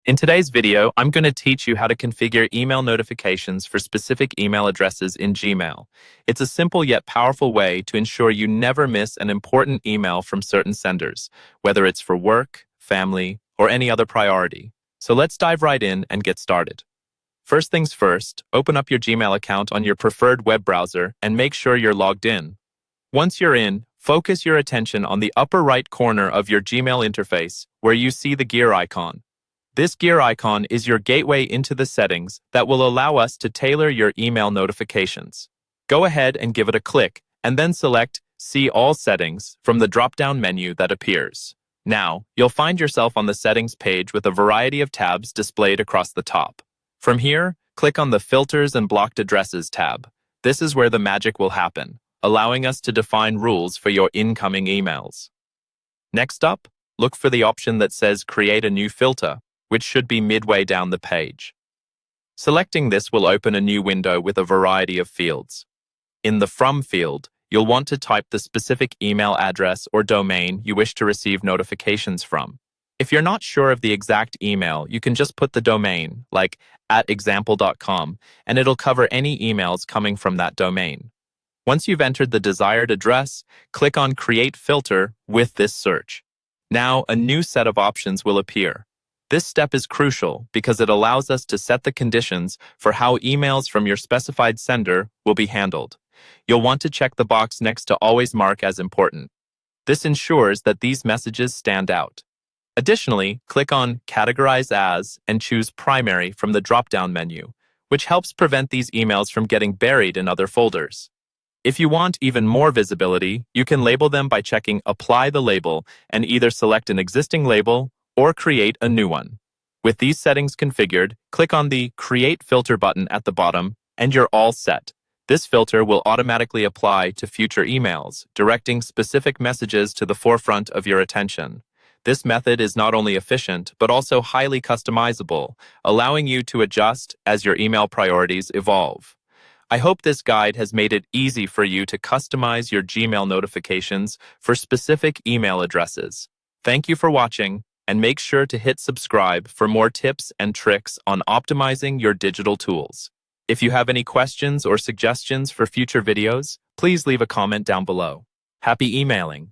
In today's video, I'm going to teach you how to configure email notifications for specific email addresses in Gmail. It's a simple yet powerful way to ensure you never miss an important email from certain senders, whether it's for work, family, or any other priority. So let's dive right in and get started. First things first, open up your Gmail account on your preferred web browser and make sure you're logged in. Once you're in, focus your attention on the upper right corner of your Gmail interface where you see the gear icon. This gear icon is your gateway into the settings that will allow us to tailor your email notifications. Go ahead and give it a click, and then select See All Settings from the drop-down menu that appears. Now, you'll find yourself on the settings page with a variety of tabs displayed across the top. From here, click on the Filters and Blocked Addresses tab. This is where the magic will happen, allowing us to define rules for your incoming emails. Next up, look for the option that says Create a New Filter, which should be midway down the page. Selecting this will open a new window with a variety of fields. In the From field, you'll want to type the specific email address or domain you wish to receive notifications from. If you're not sure of the exact email, you can just put the domain, like @example.com, and it'll cover any emails coming from that domain. Once you've entered the desired address, click on Create Filter with this search. Now, a new set of options will appear. This step is crucial because it allows us to set the conditions for how emails from your specified sender will be handled. You'll want to check the box next to Always Mark as Important. This ensures that these messages stand out. Additionally, click on Categorize As and choose Primary from the drop-down menu, which helps prevent these emails from getting buried in other folders. If you want even more visibility, you can label them by checking Apply the Label and either select an existing label or create a new one. With these settings configured, click on the Create Filter button at the bottom, and you're all set. This filter will automatically apply to future emails, directing specific messages to the forefront of your attention. This method is not only efficient, but also highly customizable, allowing you to adjust as your email priorities evolve. I hope this guide has made it easy for you to customize your Gmail notifications for specific email addresses. Thank you for watching, and make sure to hit subscribe for more tips and tricks on optimizing your digital tools. If you have any questions or suggestions for future videos, please leave a comment down below. Happy emailing!